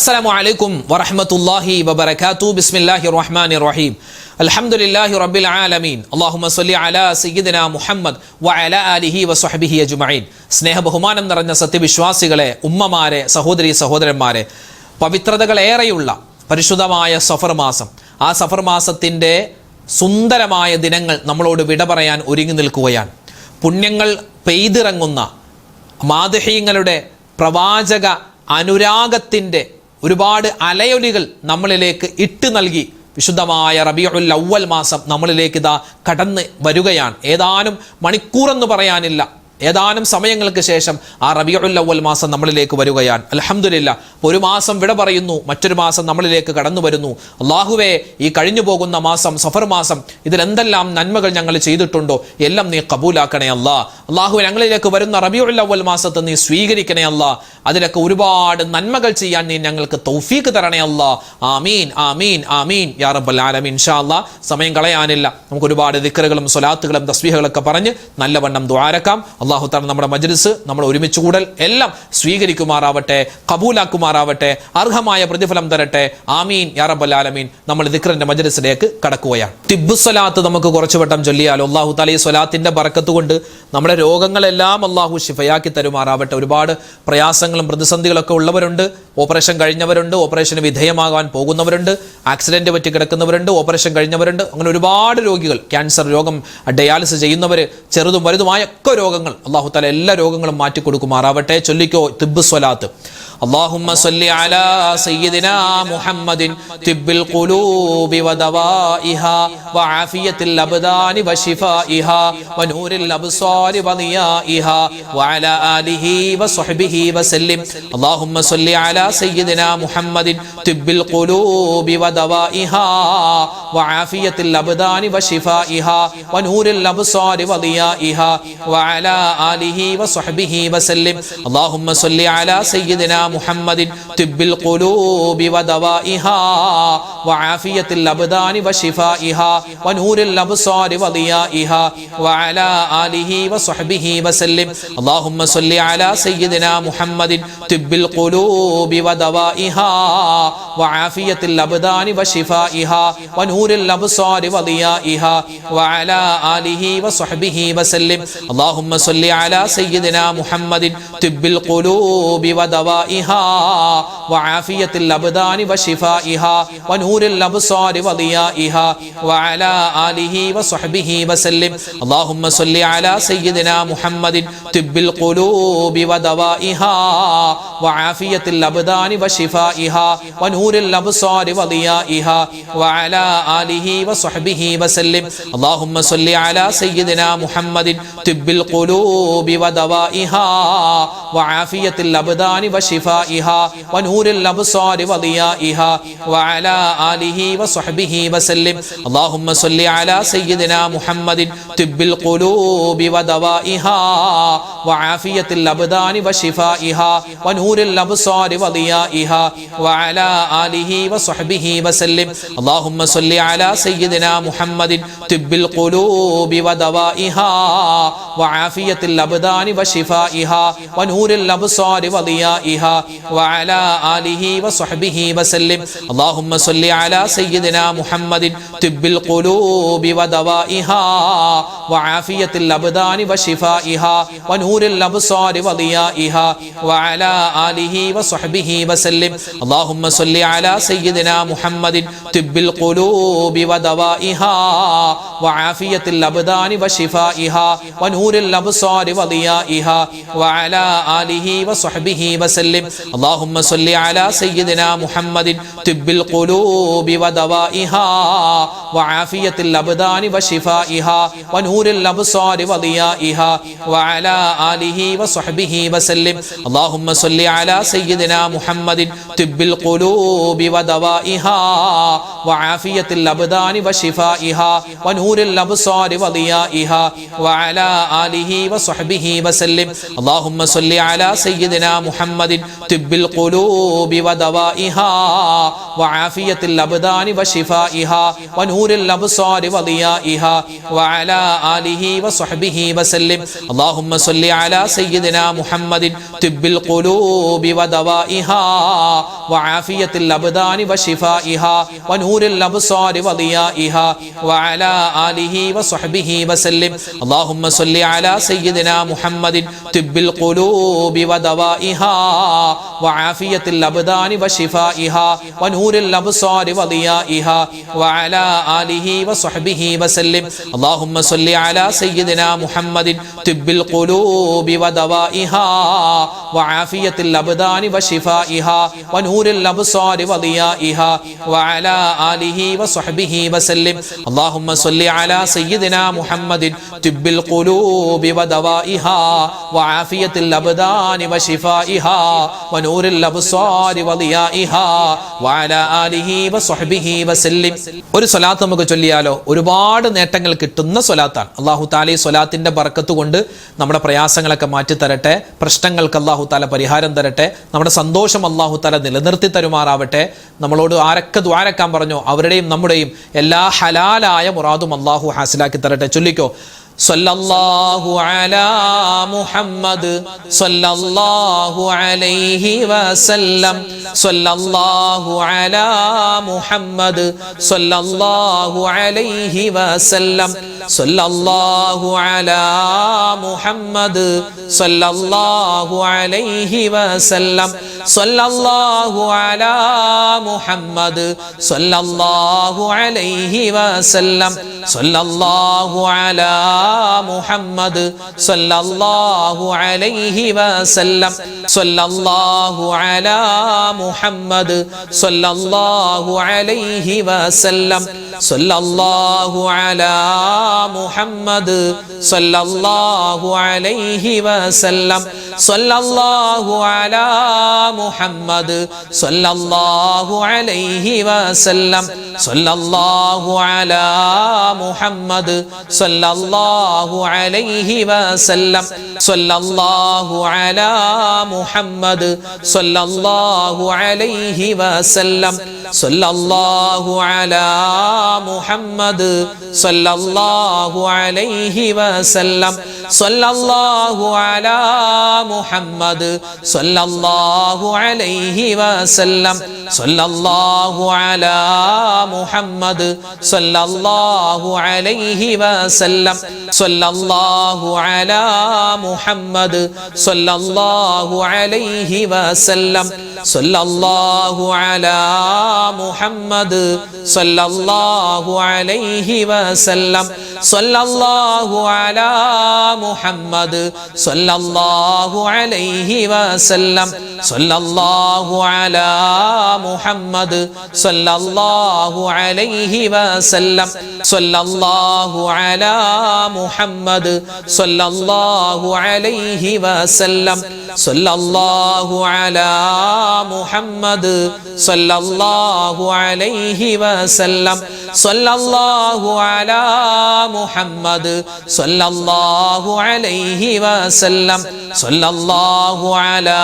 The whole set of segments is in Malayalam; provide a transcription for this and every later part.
അസ്സലാമു അലൈക്കും വറഹ്മത്തുള്ളാഹി വബറകാതുഹു. ബിസ്മില്ലാഹിർ റഹ്മാനിർ റഹീം. അൽഹംദുലില്ലാഹി റബ്ബിൽ ആലമീൻ. അല്ലാഹുമ്മ സ്വല്ലി അലാ സയ്യിദിനാ മുഹമ്മദ് വഅലാ ആലിഹി വസ്വഹ്ബിഹി അജ്മഈൻ. സ്നേഹ ബഹുമാനം നിറഞ്ഞ സത്യവിശ്വാസികളെ, ഉമ്മമാരെ, സഹോദരി സഹോദരന്മാരെ, പവിത്രതകളേറെയുള്ള പരിശുദ്ധമായ സഫർ മാസം, ആ സഫർ മാസത്തിൻ്റെ സുന്ദരമായ ദിനങ്ങൾ നമ്മളോട് വിട പറയാൻ ഒരുങ്ങി നിൽക്കുകയാണ്. പുണ്യങ്ങൾ പെയ്തിറങ്ങുന്ന മാദഹീങ്ങളുടെ പ്രവാചക അനുരാഗത്തിൻ്റെ ഒരുപാട് അലയൊലികൾ നമ്മളിലേക്ക് ഇട്ട് നൽകി വിശുദ്ധമായ റബീഉൽ അവ്വൽ മാസം നമ്മളിലേക്ക് ഇതാ കടന്ന് വരികയാണ്. ഏതാനും മണിക്കൂറെന്ന് പറയാനില്ല, ഏതാനും സമയങ്ങൾക്ക് ശേഷം ആ റബീഉൽ അവ്വൽ മാസം നമ്മളിലേക്ക് വരികയാണ്. അൽഹംദുലില്ലാ, ഒരു മാസം വിട പറയുന്നു, മറ്റൊരു മാസം നമ്മളിലേക്ക് കടന്നു വരുന്നു. അള്ളാഹുവേ, ഈ കഴിഞ്ഞു പോകുന്ന മാസം സഫർ മാസം, ഇതിലെന്തെല്ലാം നന്മകൾ ഞങ്ങൾ ചെയ്തിട്ടുണ്ടോ എല്ലാം നീ കബൂലാക്കണേ അല്ലാ. അള്ളാഹുവേ, ഞങ്ങളിലേക്ക് വരുന്ന റബീഉൽ അവ്വൽ മാസത്തെ നീ സ്വീകരിക്കണേ അല്ലാ. അതിലൊക്കെ ഒരുപാട് നന്മകൾ ചെയ്യാൻ നീ ഞങ്ങൾക്ക് തൗഫീഖ് തരണേ അല്ലാ. ആമീൻ ആമീൻ ആമീൻ യാ റബ്ബൽ ആലമീൻ. ഇൻഷാ അല്ലാ, സമയം കളയാനില്ല. നമുക്ക് ഒരുപാട് ദിക്റുകളും സ്വലാത്തുകളും തസ്ബീഹുകളൊക്കെ പറഞ്ഞ് നല്ലവണ്ണം ദുആരക്കാം. അല്ലാഹു തആല നമ്മുടെ മജ്ലിസ്, നമ്മൾ ഒരുമിച്ച് കൂടൽ എല്ലാം സ്വീകരിക്കുമാറാവട്ടെ, കബൂലാക്കുമാറാവട്ടെ, അർഹമായ പ്രതിഫലം തരട്ടെ. ആമീൻ യാ റബ്ബൽ ആലമീൻ. നമ്മൾ ദിക്റിന്റെ മജ്ലിസിലേക്ക് കടക്കുകയാണ്. തിബ്ബുസ് സ്വലാത്ത് നമുക്ക് കുറച്ചു വട്ടം ചൊല്ലിയാലോ. അല്ലാഹു തആല ഈ സ്വലാത്തിന്റെ ബറക്കത്ത് കൊണ്ട് നമ്മുടെ രോഗങ്ങളെല്ലാം അല്ലാഹു ശിഫയാക്കി തരുമാറാവട്ടെ. ഒരുപാട് പ്രയാസങ്ങളും പ്രതിസന്ധികളൊക്കെ ഉള്ളവരുണ്ട്, ഓപ്പറേഷൻ കഴിഞ്ഞവരുണ്ട്, ഓപ്പറേഷന് വിധേയമാകാൻ പോകുന്നവരുണ്ട്, ആക്സിഡന്റ് പറ്റി കിടക്കുന്നവരുണ്ട്, ഓപ്പറേഷൻ കഴിഞ്ഞവരുണ്ട്. അങ്ങനെ ഒരുപാട് രോഗികൾ, ക്യാൻസർ രോഗം, ഡയാലിസിസ് ചെയ്യുന്നവർ, ചെറുതും വലുതുമായ ഒക്കെ രോഗങ്ങൾ അല്ലാഹു തആല എല്ലാ രോഗങ്ങളും മാറ്റി കൊടുക്കുമാറാവട്ടെ. ചൊല്ലിക്കോ തിബ്ബുസ് സ്വലാത്ത്. اللهم صل على سيدنا محمد طب القلوب ودوائها وعافية الأبدان وشفائها ونور الأبصار وضيائها وعلى آله وصحبه وسلم. اللهم صل على سيدنا محمد طب القلوب ودوائها وعافية الأبدان وشفائها ونور الأبصار وضيائها وعلى آله وصحبه وسلم. اللهم صل على سيدنا محمد طب القلوب ودوائها وعافية الأبدان وشفائها ونور الأبصار وضيائها وعلى آله وصحبه وسلم. اللهم صل على سيدنا محمد طب القلوب ودوائها وعافية الأبدان وشفائها ونور الأبصار وضيائها وعلى آله وصحبه وسلم. اللهم صل على سيدنا محمد طب القلوب ودوائها وعافية الأبدان وشفائها ونور الأبصار وضيائها وعلى آله وصحبه وسلم. اللهم صل على سيدنا محمد طب القلوب ودوائها وعافية الأبدان وشفائها ونور الأبصار وضيائها وعلى آله وصحبه وسلم. اللهم صل على سيدنا محمد طب القلوب ودوائها وعافية الأبدان وشفائها ونور الأبصار وضيائها وعلى آله وصحبه وسلم. اللهم صل على سيدنا محمد طب القلوب ودوائها وعافية الأبدان وشفائها ونور الأبصار وضيائها وعلى آله وصحبه وسلم. اللهم صل على سيدنا محمد طب القلوب ودوائها وعافية الأبدان وشفائها ونور الأبصار وضيائها وعلى آله وصحبه وسلم. اللهم صل على سيدنا محمد طب القلوب ودوائها وعافية الأبدان وشفائها ونور الأبصار وضيائها وعلى آله وصحبه وسلم. اللهم صل على سيدنا محمد طب القلوب ودوائها وعافية الأبدان وشفائها ونور الأبصار وضيائها وعلى آله وصحبه وسلم. اللهم صل على سيدنا محمد طب القلوب ودوائها وعافية الأبدان وشفائها ونور الأبصار وضيائها وعلى آله وصحبه وسلم. اللهم صل على سيدنا محمد طب القلوب ودوائها وعافية الأبدان وشفائها ونور الأبصار وضيائها وعلى آله وصحبه وسلم. اللهم صل على سيدنا محمد തിബ്ബിൽ ഖുലൂബി വദവാഇഹാ വആഫിയത്തിൽ അബ്ദാനി വശിഫാഇഹാ വനൂരിൽ അബ്സാരി വദിയാഇഹാ വഅലാ ആലിഹി വസ്വഹ്ബിഹി വസല്ലം. അല്ലാഹുമ്മ സ്വല്ലി അലാ സയ്യിദിനാ മുഹമ്മദിൻ തിബ്ബിൽ ഖുലൂബി വദവാഇഹാ വആഫിയത്തിൽ അബ്ദാനി വശിഫാഇഹാ വനൂരിൽ അബ്സാരി വദിയാഇഹാ വഅലാ ആലിഹി വസ്വഹ്ബിഹി വസല്ലം. അല്ലാഹുമ്മ സ്വല്ലി അലാ സയ്യിദിനാ മുഹമ്മദിൻ തിബ്ബിൽ ഖുലൂബി വദവാഇഹാ വആഫിയത്തിൽ അബ്ദാനി വശിഫാഇഹാ വനൂരിൽ അബ്സാരി വദിയാഇഹാ വഅലാ ആലിഹി വസ്വഹ്ബിഹി വസല്ലം. അല്ലാഹുമ്മ സ്വല്ലി അലാ സയ്യിദിനാ മുഹമ്മദിൻ തിബ്ബിൽ ഖുലൂബി വദവാഇഹാ വആഫിയത്തിൽ അബ്ദാനി വശിഫാഇഹാ വനൂരിൽ അബ്സാരി വദിയാഇഹാ വഅലാ ആലിഹി വസ്വഹ്ബിഹി വസല്ലം. അല്ലാഹുമ്മ സ്വല്ലി അലാ സയ്യിദിനാ മുഹമ്മദിൻ തിബ്ബിൽ ഖുലൂബി വദവാഇഹാ വആഫിയത്തിൽ അബ്ദാനി വശിഫാഇഹാ വനൂരിൽ അബ്സാരി വദിയാഇഹാ വഅലാ ആലിഹി വസ്വഹ്ബിഹി വസല്ലം. ഒരു സ്വലാത്ത് നമുക്ക് ചൊല്ലിയാലോ? ഒരുപാട് നേട്ടങ്ങൾ കിട്ടുന്ന സ്വലാത്താണ്. അല്ലാഹു തആല ഈ സ്വലാത്തിന്റെ ബർക്കത്ത് കൊണ്ട് നമ്മുടെ പ്രയാസങ്ങളൊക്കെ മാറ്റി തരട്ടെ, പ്രശ്നങ്ങൾക്ക് അല്ലാഹു തആല പരിഹാരം തരട്ടെ, നമ്മുടെ സന്തോഷം അല്ലാഹു തആല നിലനിർത്തി തരുമാറാവട്ടെ. നമ്മളോട് ആരൊക്കെ ദുആരക്കാൻ പറഞ്ഞോ അവരുടെയും നമ്മുടെയും എല്ലാ ഹലാലായ മുറാദും അല്ലാഹു ഹാസിലാക്കി തരട്ടെ. ചൊല്ലിക്കോ: സല്ലല്ലാഹു അലാ മുഹമ്മദ് സല്ലല്ലാഹു അലൈഹി വസല്ലം. സല്ലല്ലാഹു അലാ മുഹമ്മദ് സല്ലല്ലാഹു അലൈഹി വസല്ലം. സല്ലല്ലാഹു അലാ മുഹമ്മദ് സല്ലല്ലാഹു അലൈഹി വസല്ലം. സല്ലല്ലാഹു അലാ മുഹമ്മദ് സല്ലല്ലാഹു അലൈഹി വസല്ലം. സല്ലല്ലാഹു അലാ മുഹമ്മദ് സല്ലല്ലാഹു അലൈഹി വസല്ലം. സല്ലല്ലാഹു അലാ മുഹമ്മദ് സല്ലല്ലാഹു അലൈഹി വസല്ലം. സല്ലല്ലാഹു അലാ മുഹമ്മദ് സല്ലല്ലാഹു അലൈഹി വസല്ലം. സല്ലല്ലാഹു അലാ മുഹമ്മദ് സല്ലല്ലാഹു അലൈഹി വസല്ലം. സല്ലല്ലാഹു അലാ മുഹമ്മദ് സല്ലല്ലാഹു അലൈഹി വസല്ലം. സല്ലല്ലാഹു അലാ മുഹമ്മദ് സല്ലല്ലാഹു അലൈഹി വസല്ലം. സല്ലല്ലാഹു അലാ മുഹമ്മദ് സല്ലല്ലാഹു അലൈഹി വസല്ലം. സല്ലല്ലാഹു അലാ മുഹമ്മദ് സല്ലല്ലാഹു അലൈഹി വസല്ലം. സല്ലല്ലാഹു അലാ മുഹമ്മദ് സല്ലല്ലാഹു അലൈഹി വസല്ലം. സല്ലല്ലാഹു അലാ മുഹമ്മദ് സല്ലല്ലാഹു അലൈഹി വസല്ലം. സല്ലല്ലാഹു അലാ മുഹമ്മദ് സല്ലല്ലാഹു അലൈഹി വസല്ലം. സല്ലല്ലാഹു അലാ മുഹമ്മദ് സല്ലല്ലാഹു അലൈഹി വസല്ലം. സല്ലല്ലാഹു അലാ മുഹമ്മദ് സല്ലല്ലാഹു അലൈഹി വസല്ലം. സല്ലല്ലാഹു അലാ മുഹമ്മദ് സല്ലല്ലാഹു അലൈഹി വസല്ലം. സല്ലല്ലാഹു അലാ മുഹമ്മദ് സല്ലല്ലാഹു അലൈഹി വസല്ലം. സല്ലല്ലാഹു അലാ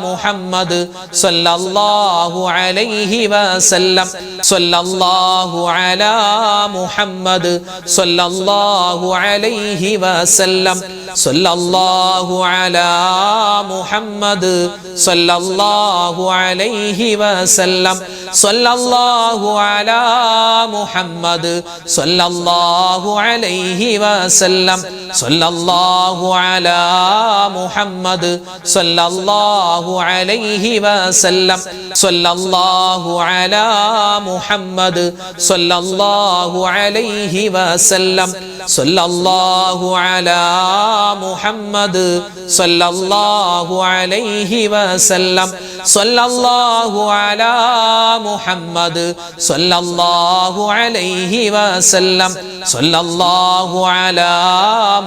മുഹമ്മദ് സല്ലല്ലാഹു അലൈഹി വസല്ലം. സല്ലല്ലാഹു അലാ മുഹമ്മദ് സല്ലല്ലാഹു അലൈഹി വസല്ലം. സല്ലല്ലാഹു അലാ മുഹമ്മദ് സല്ലല്ലാഹു അലൈഹി വസല്ലം. സല്ലല്ലാഹു അലാ മുഹമ്മദ് സല്ലല്ലാഹു അലൈഹി വസല്ലം. സല്ലല്ലാഹു അലാ മുഹമ്മദ് സല്ലല്ലാഹു അലൈഹി വസല്ലം. സല്ലല്ലാഹു അലാ മുഹമ്മദ് സല്ലല്ലാഹു അലൈഹി വസല്ലം. സല്ലല്ലാഹു അലാ മുഹമ്മദ് സല്ലല്ലാഹു അലൈഹി വസല്ലം. സല്ലല്ലാഹു അലാ മുഹമ്മദ് സല്ലല്ലാഹു അലൈഹി വസല്ലം. സല്ലല്ലാഹു അലാ മുഹമ്മദ് സല്ലല്ലാഹു അലൈഹി വസല്ലം. സല്ലല്ലാഹു അലാ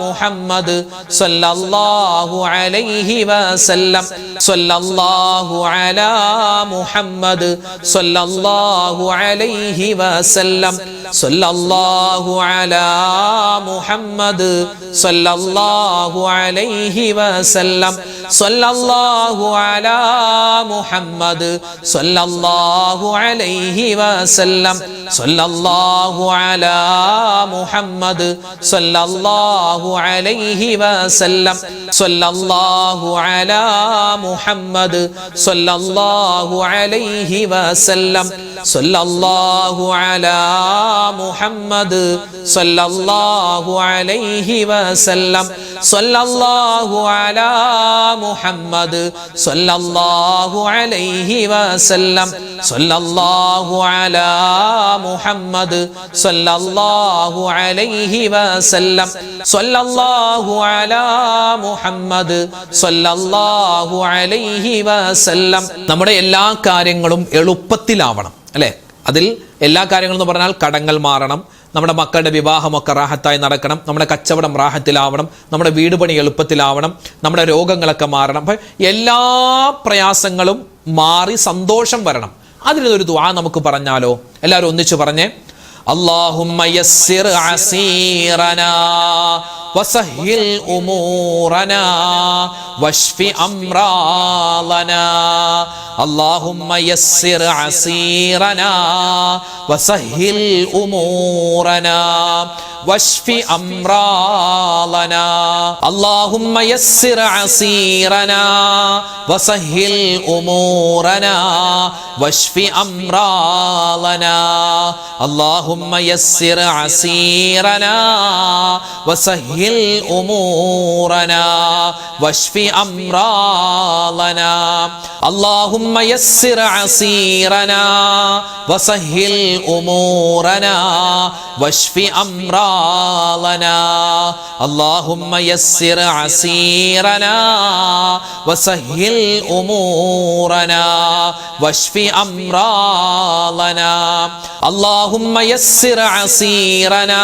മുഹമ്മദ് സല്ലല്ലാഹു അലൈഹി വസല്ലം. സല്ലല്ലാഹു അലാ മുഹമ്മദ് സല്ലല്ലാഹു അലൈഹി വസല്ലം. സല്ലല്ലാഹു അലാ മുഹമ്മദ് സല്ലല്ലാഹു അലൈഹി വസല്ലം സല്ലല്ലാഹു അലാ മുഹമ്മദ് സല്ലല്ലാഹു അലൈഹി വസല്ലം സല്ലല്ലാഹു അലാ മുഹമ്മദ് സല്ലല്ലാഹു അലൈഹി വസല്ലം സല്ലല്ലാഹു അലാ മുഹമ്മദ് സല്ലല്ലാഹു അലൈഹി വസല്ലം സല്ലല്ലാഹു അലാ മുഹമ്മദ് സല്ലല്ലാഹു അലൈഹി വസല്ലം സല്ലല്ലാഹു അലാ മുഹമ്മദ് സല്ലല്ലാഹു അലൈഹി വസല്ലം സല്ലല്ലാഹു അലാ മുഹമ്മദ് സല്ലല്ലാഹു അലൈഹി വസല്ലം സല്ലല്ലാഹു അലാ മുഹമ്മദ് സല്ലല്ലാഹു അലൈഹി വസല്ലം. നമ്മുടെ എല്ലാ കാര്യങ്ങളും എളുപ്പത്തിലാവണം അല്ലേ? അതിൽ എല്ലാ കാര്യങ്ങളും എന്ന് പറഞ്ഞാൽ കടങ്ങൾ മാറണം, നമ്മുടെ മക്കളുടെ വിവാഹമൊക്കെ റാഹത്തായി നടക്കണം, നമ്മുടെ കച്ചവടം റാഹത്തിലാവണം, നമ്മുടെ വീട് പണി എളുപ്പത്തിലാവണം, നമ്മുടെ രോഗങ്ങളൊക്കെ മാറണം. അപ്പം എല്ലാ പ്രയാസങ്ങളും മാറി സന്തോഷം വരണം. അതിനൊരു ദുആ നമുക്ക് പറഞ്ഞാലോ? എല്ലാവരും ഒന്നിച്ചു പറഞ്ഞേ. അല്ലാഹുമ്മ യസ്സിർ അസീറനാ വസഹ്ഹിൽ ഉമൂറനാ വശ്ഫി അംറാലനാ. അല്ലാഹുമ്മ യസ്സിർ അസീറനാ വസഹ്ഹിൽ ഉമൂറനാ വശ്ഫി അംറാലനാ. അല്ലാഹുമ്മ യസ്സിർ അസീറനാ വസഹ്ഹിൽ ഉമൂറനാ വശ്ഫി അംറാലനാ. അല്ലാഹുമ്മ യസ്സിർ അസീറനാ വസഹ്ഹിൽ ഉമൂറനാ വശ്ഫി അംറാലനാ. അല്ലാഹുമ്മ യസ്സിർ അസീറനാ വസഹ്ഹിൽ ഉമൂറനാ വശ്ഫി അംറാലനാ. അല്ലാഹുമ്മ യസ്സിർ അസീറനാ വസഹ്ഹിൽ ഉമൂറനാ വശ്ഫി അംറാലനാ. അല്ലാഹുമ്മ യസ്സിർ അസീറനാ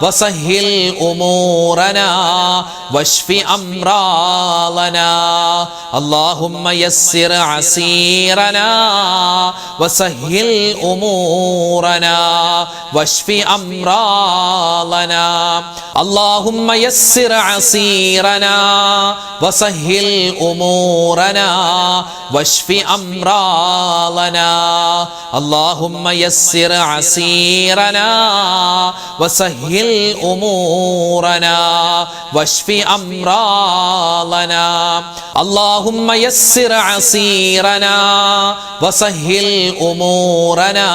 വസഹ്ഹിൽ ഉമൂറനാ വശ്ഫി അംറാലനാ. അല്ലാഹുമ്മ യസ്സിർ അസീറനാ വസഹ്ഹിൽ ഉമൂറനാ വശ്ഫി അംറാലനാ. അല്ലാഹുമ്മ യസ്സിർ അസീറനാ വസഹ്ഹിൽ ഉമൂറനാ വശ്ഫി അംറാലനാ. അല്ലാഹുമ്മ യസ്സിർ അസീറനാ വസഹ്ഹിൽ ഉമൂറനാ വശ്ഫി അംറാലനാ. അല്ലാഹുമ്മ യസ്സിർ അസീറനാ വസഹ്ഹിൽ ഉമൂറനാ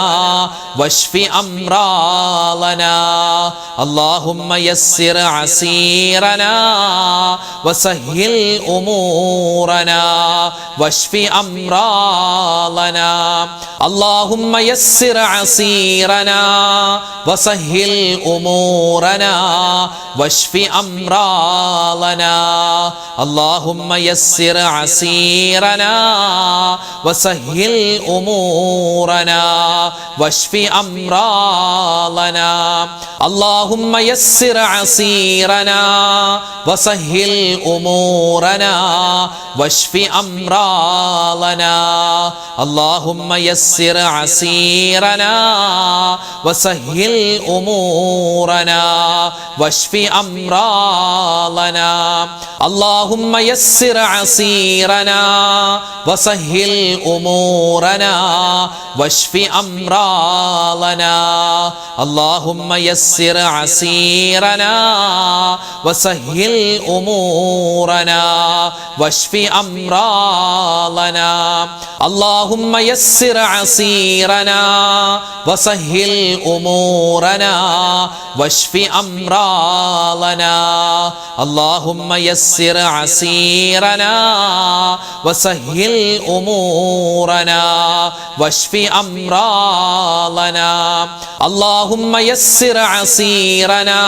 വശ്ഫി അംറാലനാ. അല്ലാഹുമ്മ യസ്സിർ അസീറനാ വസഹ്ഹിൽ ഉമൂറനാ വശ്ഫി അംറാലനാ. അല്ലാഹുമ്മ യസ്സിർ അസീറനാ വസഹ്ഹിൽ ഉമൂറനാ വശ്ഫി അംറാലനാ. അല്ലാഹുമ്മ യസ്സിർ അസീറനാ വസഹ്ഹിൽ ഉമൂറനാ വശ്ഫി അംറാലനാ. അല്ലാഹുമ്മ യസ്സിർ അസീറനാ വസഹ്ഹിൽ ഉമൂറനാ വശ്ഫി അംറാലനാ. അല്ലാഹുമ്മ യസ്സിർ അസീറനാ വസഹ്ഹിൽ ഉമൂറനാ വശ്ഫി അംറാലനാ. അല്ലാഹുമ്മ യസ്സിർ അസീറനാ വസഹ്ഹിൽ ഉമൂറനാ വശ്ഫി അംറാലനാ. അല്ലാഹുമ്മ യസ്സിർ അസീറനാ വസഹ്ഹിൽ ഉമൂറനാ വശ്ഫി അംറാലനാ. അല്ലാഹുമ്മ യസ്സിർ അസീറനാ വസഹ്ഹിൽ ഉമൂറനാ വശ്ഫി അംറാലനാ. അല്ലാഹുമ്മ യസ്സിർ അസീറനാ വസഹ്ഹിൽ ഉമൂറനാ വശ്ഫി അംറാലനാ. അല്ലാഹുമ്മ യസ്സിർ അസീറനാ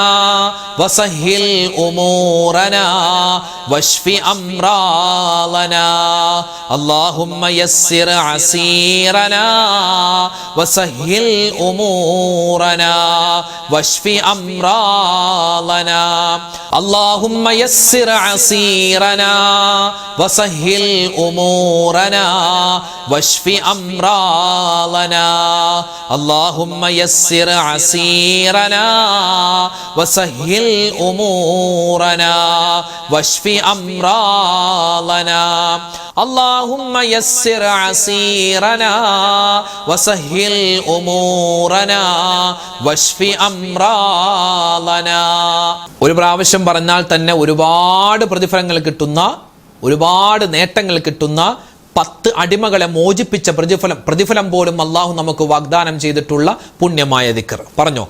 വസഹ്ഹിൽ ഉമൂറനാ വശ്ഫി അംറാലനാ. അല്ലാഹുമ്മ യസ്സിർ അസീറനാ വസഹ്ഹിൽ ഉമൂറനാ വശ്ഫി അംറാലനാ. അല്ലാഹുമ്മ യസ്സിർ അസീറനാ വസഹ്ഹിൽ ഉമൂറനാ വശ്ഫി അംറാലനാ. أمراضنا اللهم يسر عسيرنا وسهل أمورنا واشف أمراضنا اللهم يسر عسيرنا وسهل أمورنا واشف أمراضنا. ഒരു പ്രാവശ്യം പറഞ്ഞാൽ തന്നെ ഒരുപാട് പ്രതിഫലങ്ങൾ കിട്ടുന്ന, ഒരുപാട് നേട്ടങ്ങൾ കിട്ടുന്ന 10 അടിമകളെ മോചിപ്പിച്ച പ്രതിഫലം പോലും അല്ലാഹു നമുക്ക് വാഗ്ദാനം ചെയ്തിട്ടുള്ള പുണ്യമായ ദിക്ർ. പറഞ്ഞോ,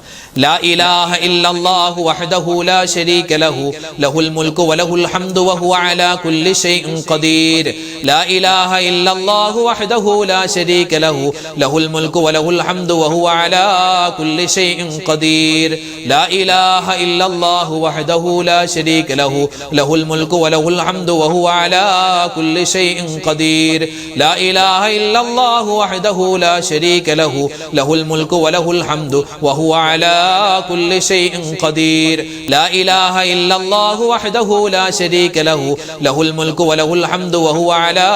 ലാ ഇലാഹ ഇല്ലല്ലാഹു വഹ്ദഹു ലാ ശരീക ലഹു ലഹുൽ മുൽക്കു വലഹുൽ ഹംദു വഹുവ അലാ കുല്ലി ഷൈഇൻ ഖദീർ. ലാ ഇലാഹ ഇല്ലല്ലാഹു വഹ്ദഹു ലാ ശരീക ലഹു ലഹുൽ മുൽക്കു വലഹുൽ ഹംദു വഹുവ അലാ കുല്ലി ഷൈഇൻ ഖദീർ. ലാ ഇലാഹ ഇല്ലല്ലാഹു വഹ്ദഹു ലാ ശരീക ലഹു ലഹുൽ മുൽക്കു വലഹുൽ ഹംദു വഹുവ അലാ കുല്ലി ഷൈഇൻ ഖദീർ. لا إله إلا الله وحده لا شريك له له الملك وله الحمد وهو على كل شيء قدير. لا إله إلا الله وحده لا شريك له له الملك وله الحمد وهو على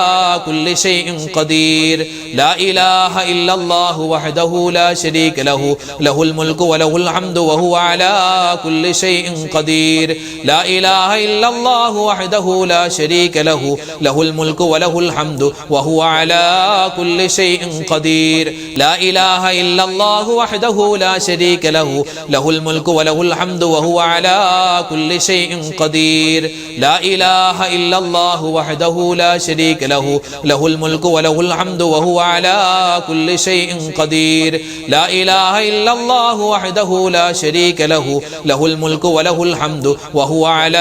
كل شيء قدير. لا إله إلا الله وحده لا شريك له له الملك وله الحمد وهو على كل شيء قدير. لا إله إلا الله وحده لا شريك له له الملك وله الحمد وهو على كل شيء قدير. لا إله إلا الله وحده لا شريك له له الملك وله الحمد وهو على كل شيء قدير. لا إله إلا الله وحده لا شريك له له الملك وله الحمد وهو على كل شيء قدير. لا إله إلا الله وحده لا شريك له له الملك وله الحمد وهو على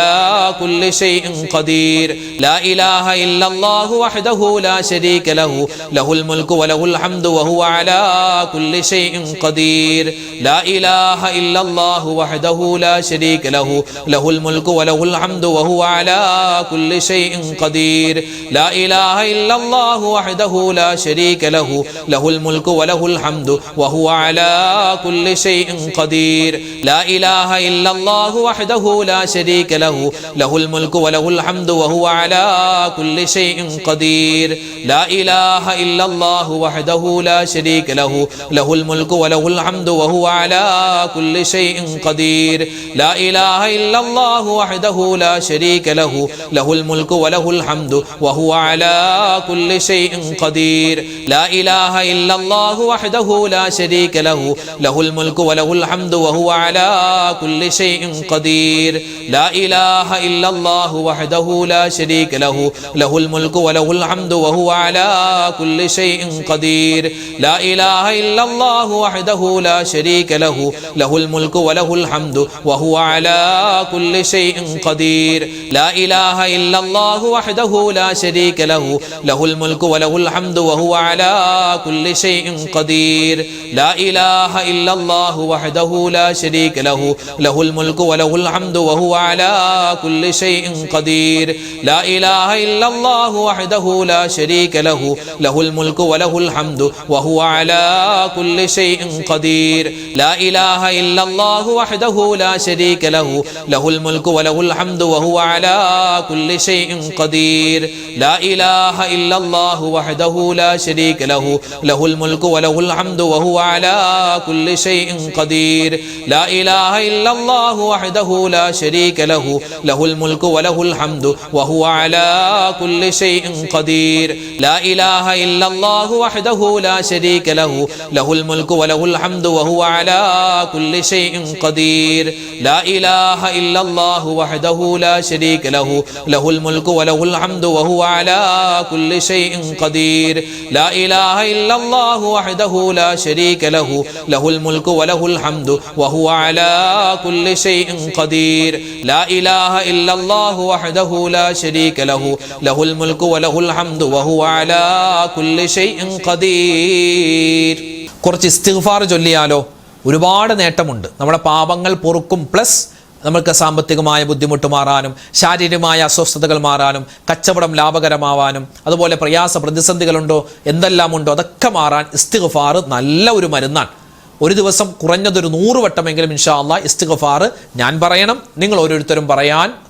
كل شيء قدير. لا إله إلا الله وحده لا شريك له له الملك وله الحمد وهو على كل شيء قدير. لا إله إلا الله وحده لا شريك له له الملك وله الحمد وهو على كل شيء قدير. لا إله إلا الله وحده لا شريك له له الملك وله الحمد وهو على كل شيء قدير. لا إله إلا الله وحده لا شريك له له الملك وله الحمد وهو على كل شيء قدير. لا إله إلا الله وحده لا شريك له له الملك وله الحمد وهو على كل شيء قدير. لا إله إلا الله وحده لا شريك له له الملك وله الحمد وهو على كل شيء قدير. لا إله إلا الله وحده لا شريك له له الملك وله الحمد وهو على كل شيء قدير. لا إله إلا الله وحده لا شريك له له الملك وله الحمد وهو على كل شيء قدير. لا إله إلا الله وحده لا شريك له له الملك وله الحمد وهو على كل شيء قدير. لا إله إلا الله وحده لا شريك له له الملك وله الحمد وهو على كل شيء قدير. لا إله إلا الله وحده لا شريك له له الملك وله الحمد وهو على كل شيء قدير. لا إله إلا الله وحده لا شريك له له الملك وله الحمد وهو على كل شيء قدير. لا إله إلا الله وحده لا شريك له له الملك وله الحمد وهو على كل شيء قدير. لا إله إلا الله وحده لا شريك له له الملك وله الحمد وهو على كل شيء قدير. لا إله إلا الله وحده لا شريك له له الملك وله الحمد وهو على كل شيء قدير. لا إله إلا الله وحده لا شريك له له الملك وله الحمد وهو على كل شيء قدير. لا إله إلا الله وحده لا شريك له له الملك وله الحمد وهو على كل شيء قدير. لا إله إلا الله وحده لا شريك له له الملك وله الحمد وهو على كل شيء قدير. لا إله إلا الله وحده لا شريك له له الملك وله الحمد وهو على كل شيء قدير. കുറച്ച് ഇസ്തിഗ്ഫാർ ചൊല്ലിയാലോ? ഒരുപാട് നേട്ടമുണ്ട്. നമ്മുടെ പാപങ്ങൾ പൊറുക്കും, പ്ലസ് നമുക്ക് സാമ്പത്തികമായ ബുദ്ധിമുട്ട് മാറാനും ശാരീരികമായ അസ്വസ്ഥതകൾ മാറാനും കച്ചവടം ലാഭകരമാവാനും അതുപോലെ പ്രയാസ പ്രതിസന്ധികളുണ്ടോ എന്തെല്ലാം ഉണ്ടോ അതൊക്കെ മാറാൻ ഇസ്തിഗ്ഫാർ നല്ല ഒരു മരുന്നാണ്. ഒരു ദിവസം കുറഞ്ഞതൊരു 100 വട്ടമെങ്കിലും ഇൻഷാ അല്ലാഹ് ഇസ്തിഗ്ഫാർ ഞാൻ പറയണം, നിങ്ങൾ ഓരോരുത്തരും പറയാൻ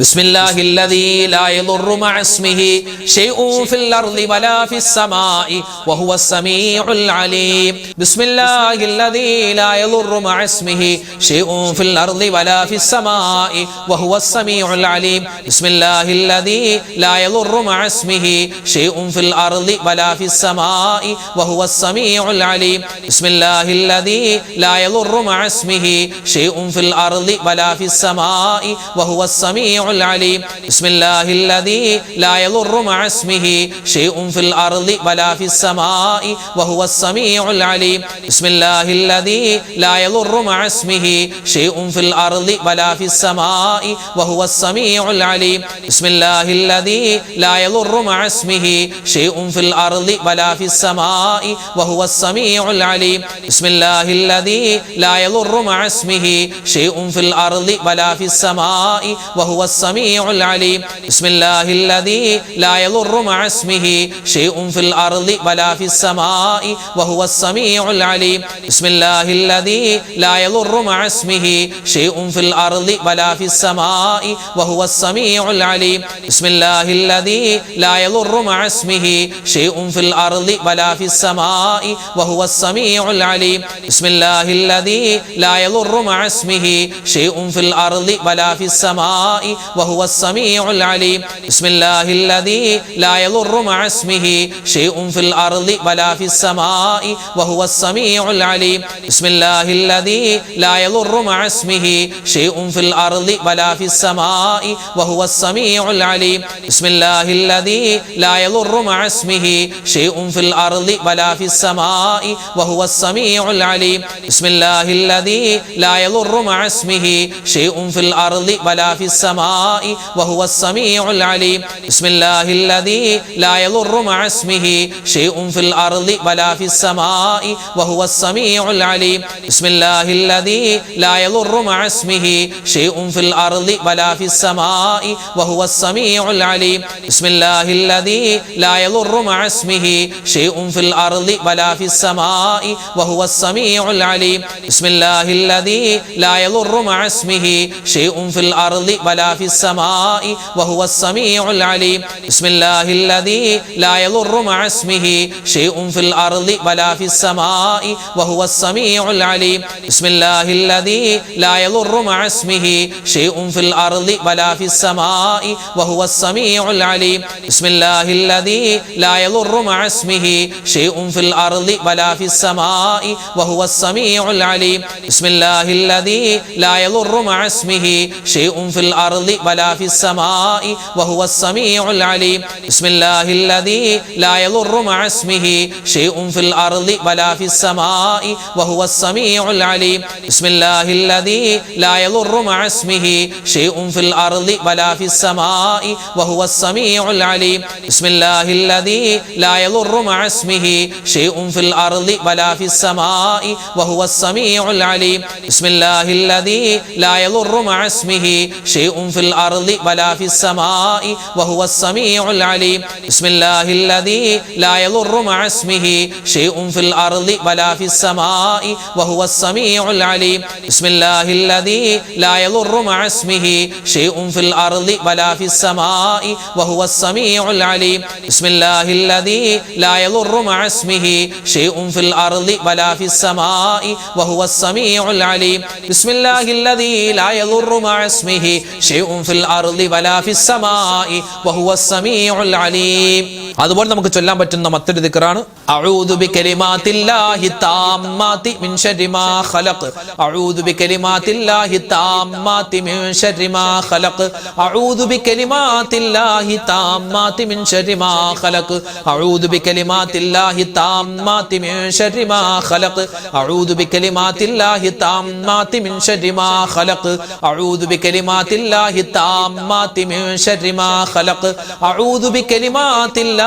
ബിസ്മില്ലാഹില്ലദീ ലാ യദുറു മഅ ഇസ്മിഹി ശൈഉൻ ഫിൽ അർളി വലാ ഫിസ് സമാഇ വഹുവസ് സമീഉൽ അലീം. ബിസ്മില്ലാഹില്ലദീ ലാ യദുറു മഅ ഇസ്മിഹി ശൈഉൻ ഫിൽ അർളി വലാ ഫിസ് സമാഇ വഹുവസ് സമീഉൽ അലീം. ബിസ്മില്ലാഹില്ലദീ ലാ യദുറു മഅ ഇസ്മിഹി ശൈഉൻ ഫിൽ അർളി വലാ ഫിസ് സമാഇ വഹുവസ് സമീഉൽ അലീം. ബിസ്മില്ലാഹില്ലദീ ലാ യദുറു മഅ ഇസ്മിഹി ശൈഉൻ ഫിൽ അർളി വലാ ഫിസ് സമാഇ വഹുവസ് സമീഉൽ അലീം. ബിസ്മില്ലാഹില്ലദീ ലാ യദുറു മഅ ഇസ്മിഹി ശൈഉൻ ഫിൽ അർളി വലാ ഫിസ് സമാഇ വഹുവസ് സമീഉൽ അലീം. ബിസ്മില്ലാഹില്ലദീ ലാ യദുറു മഅ ഇസ്മിഹി ശൈഉൻ ഫിൽ അർളി വലാ ഫിസ് സമാഇ വഹുവസ് സമീഉൽ അലീം. ബിസ്മില്ലാഹില്ലദീ ലാ യദുറു മഅ ഇസ്മിഹി ശൈഉൻ ഫിൽ അർളി വലാ ഫിസ് സമാഇ വഹുവസ് സമീഉൽ അലീം. ബിസ്മില്ലാഹില്ലദീ ലാ യദുറു മഅ ഇസ്മിഹി ശൈഉൻ ഫിൽ അർളി വലാ ഫിസ് സമാഇ വഹുവസ് സമീഉൽ അലീം. ബിസ്മില്ലാഹില്ലദീ ലാ യദുറു മഅ ഇസ്മിഹി ശൈഉൻ ഫിൽ അർളി വലാ ഫിസ് സമാഇ വഹുവസ് സമീഉൽ അലീം. ബിസ്മില്ലാഹില്ലദീ ലാ യദുറു മഅ ഇസ്മിഹി ശൈഉൻ ഫിൽ അർളി വലാ ഫിസ് സമാഇ വഹുവസ് സമീഉൽ അലീം. ബിസ്മില്ലാഹില്ലദീ ലാ യദുറു മഅ ഇസ്മിഹി ശൈഉൻ ഫിൽ അർളി വലാ ഫിസ് സമാഇ വഹുവസ് സമീഉൽ അലീം. ബിസ്മില്ലാഹില്ലദീ ലാ യദുറു മഅ ഇസ്മിഹി ശൈഉൻ ഫിൽ അർളി വലാ ഫിസ് സമാഇ വഹുവസ് സമീഉൽ അലീം. ബിസ്മില്ലാഹില്ലദീ ലാ യദുറു മഅ ഇസ്മിഹി ശൈഉൻ ഫിൽ അർളി വലാ ഫിസ് സമാഇ വഹുവസ് സമീഉൽ അലീം. ബിസ്മില്ലാഹില്ലദീ ലാ യദുറു മഅ ഇസ്മിഹി ശൈഉൻ ഫിൽ അർളി വലാ ഫിസ് സമാഇ വഹുവസ് സമീഉൽ അലീം. ബിസ്മില്ലാഹില്ലദീ ലാ യദുറു മഅ ഇസ്മിഹി ശൈഉൻ ഫിൽ അർളി വലാ ഫിസ് സമാഇ വഹുവസ് സമീഉൽ അലീം. ബിസ്മില്ലാഹില്ലദീ ലാ യദുറു മഅ ഇസ്മിഹി ശൈഉൻ ഫിൽ അർളി വലാ ഫിസ് സമാഇ വഹുവസ് സമീഉൽ അലീം. ബിസ്മില്ലാഹില്ലദീ ലാ യദുറു മഅ ഇസ്മിഹി ശൈഉൻ ഫിൽ അർളി വലാ ഫിസ് സമാഇ വഹുവസ് സമീഉൽ അലീം. ബിസ്മില്ലാഹില്ലദീ ലാ യദുറു മഅ ഇസ്മിഹി ശൈഉൻ ഫിൽ അർളി വലാ ഫിസ് സമാഇ വഹുവസ് സമീഉൽ അലീം. ബിസ്മില്ലാഹില്ലദീ ലാ യദുറു മഅ ഇസ്മിഹി ശൈഉൻ ഫിൽ അർളി വലാ ഫിസ് സമാഇ വഹുവസ് സമീഉൽ അലീം. ബിസ്മില്ലാഹില്ലദീ ലാ യദുറു മഅ ഇസ്മിഹി ശൈഉൻ ഫിൽ അർളി വലാ ഫിസ് സമാഇ വഹുവസ് സമീഉൽ അലീം. ബിസ്മില്ലാഹില്ലദീ ലാ യദുറു മഅ ഇസ്മിഹി ശൈഉൻ ഫിൽ അർളി വലാ ഫിസ് സമാഇ വഹുവസ് സമീഉൽ അലീം. ബിസ്മില്ലാഹില്ലദീ ലാ യദുറു മഅ ഇസ്മിഹി ശൈഉൻ ഫിൽ അർളി വലാ ഫിസ് സമാഇ വഹുവസ് സമീഉൽ അലീം. ബിസ്മില്ലാഹില്ലദീ ലാ യദുറു മഅ ഇസ്മിഹി ശൈഉൻ ഫിൽ അർളി വലാ ഫിസ് സമാഇ വഹുവസ് സമീഉൽ അലീം. ബിസ്മില്ലാഹില്ലദീ ലാ യദുറു മഅ ഇസ്മിഹി ശൈഉൻ ഫിൽ അർളി വലാ ഫിസ് സമാഇ വഹുവസ് സമീഉൽ അലീം. ബിസ്മില്ലാഹില്ലദീ ലാ യദുറു മഅ ഇസ്മിഹി ശൈഉൻ ഫിൽ അർളി വലാ ഫിസ് സമാഇ വഹുവസ് സമീഉൽ അലീം. ബിസ്മില്ലാഹില്ലദീ ലാ യദുറു മഅ ഇസ്മിഹി ശൈഉൻ ഫിൽ അർളി വലാ ഫിസ് സമാഇ വഹുവസ് സമീഉൽ അലീം. ബിസ്മില്ലാഹില്ലദീ ലാ യദുറു മഅ ഇസ്മിഹി ശൈഉൻ ഫിൽ അർളി വലാ ഫിസ് സമാഇ വഹുവസ് സമീഉൽ അലീം. ബിസ്മില്ലാഹില്ലദീ ലാ യദുറു മഅ ഇസ്മിഹി ശൈഉൻ ഫിൽ അർളി വലാ ഫിസ് സമാഇ വഹുവസ് സമീഉൽ അലീം. ബിസ്മില്ലാഹില്ലദീ ലാ യദുറു മഅ ഇസ്മിഹി ശൈഉൻ ഫിൽ അർളി വലാ ഫിസ് സമാഇ വഹുവസ് സമീഉൽ അലീം. ബിസ്മില്ലാഹില്ലദീ ലാ യദുറു മഅ ഇസ്മിഹി ശൈഉൻ ഫിൽ അർളി വലാ ഫിസ് സമാഇ വഹുവസ് സമീഉൽ അലീം. ബിസ്മില്ലാഹില്ലദീ ലാ യദുറു മഅ ഇസ്മിഹി ശൈഉൻ ഫിൽ അർളി വലാ ഫിസ് സമാഇ വഹുവസ് സമീഉൽ അലീം. ബിസ്മില്ലാഹില്ലദീ ലാ യദുറു മഅ ഇസ്മിഹി ശൈഉൻ ഫിൽ അർളി വലാ ഫിസ് സമാഇ വഹുവസ് സമീഉൽ അലീം. അതുപോലെ നമുക്ക് ചൊല്ലാൻ പറ്റുന്ന മറ്റൊരു ദിക്റാണ് അഊദു ബികലിമാത്തില്ലാഹി താമ്മാതി മിൻ ശർരി മാ ഖലഖ്. അഊദു ബികലിമാത്തില്ലാഹി താമ്മാതി മിൻ ശർരി മാ ഖലഖ്. അഊദു ബികലിമാത്തില്ലാഹി താമ്മാതി മിൻ ശർരി മാ ഖലഖ്. അഊദു ബികലിമാത്തില്ലാഹി താമ്മാതി മിൻ ശർരി മാ ഖലഖ്. അഊദു ബികലിമാത്തില്ലാഹി താമ്മാതി മിൻ ശർരി മാ ഖലഖ്. അഊദു ബികലിമാത്തില്ലാഹി താമ്മാതി മിൻ ശർരി മാ ഖലഖ്. അഊദു ബികലിമാത്തില്ലാഹി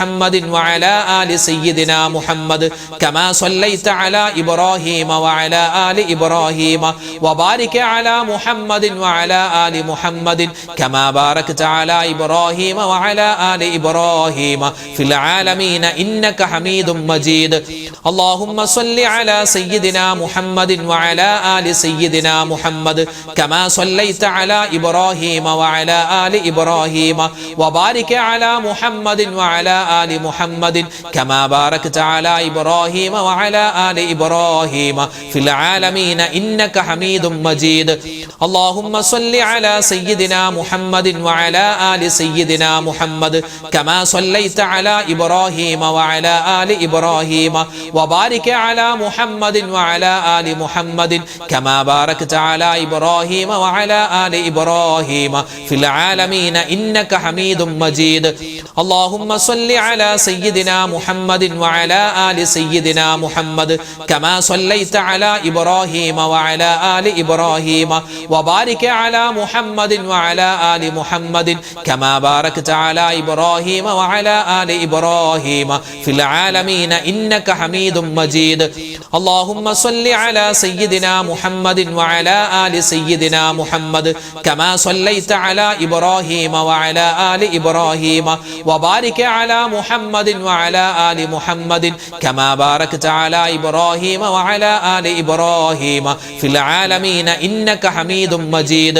محمد وعلى آل سيدنا محمد كما صليت على إبراهيم وعلى آل إبراهيم وبارك على محمد وعلى آل محمد كما باركت على إبراهيم وعلى آل إبراهيم في العالمين إنك حميد مجيد اللهم صل على سيدنا محمد وعلى آل سيدنا محمد كما صليت على إبراهيم وعلى آل إبراهيم وبارك على محمد وعلى آل محمد كما باركت على إبراهيم وعلى آل إبراهيم في العالمين إنك حميد مجيد اللهم صل على سيدنا محمد وعلى آل سيدنا محمد كما صليت على إبراهيم وعلى آل إبراهيم وبارك على محمد وعلى آل محمد كما باركت على إبراهيم وعلى آل إبراهيم في العالمين إنك حميد مجيد اللهم صل على سيدنا محمد وعلى آل سيدنا محمد كما صليت على إبراهيم وعلى آل إبراهيم وبارك على محمد وعلى آل محمد كما باركت على إبراهيم وعلى آل إبراهيم في العالمين إنك حميد مجيد اللهم صل على سيدنا محمد وعلى آل سيدنا محمد كما صليت على إبراهيم وعلى آل إبراهيم وبارك على محمد وعلى آل محمد كما باركت على إبراهيم وعلى آل إبراهيم في العالمين إنك حميد مجيد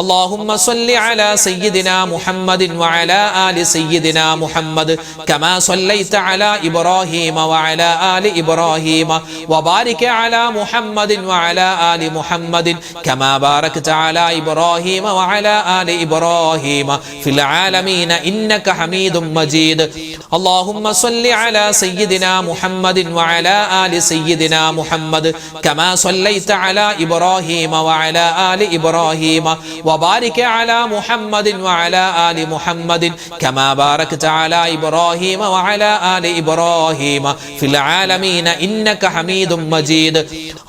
اللهم صل على سيدنا محمد وعلى آل سيدنا محمد كما صليت على إبراهيم وعلى آل إبراهيم وبارك على محمد وعلى آل محمد كما باركت على إبراهيم وعلى آل إبراهيم في العالمين إنك حميد مجيد اللهم صل على سيدنا محمد وعلى آل سيدنا محمد كما صليت على إبراهيم وعلى آل إبراهيم وبارك على محمد وعلى آل محمد كما باركت على إبراهيم وعلى آل إبراهيم في العالمين إنك حميد مجيد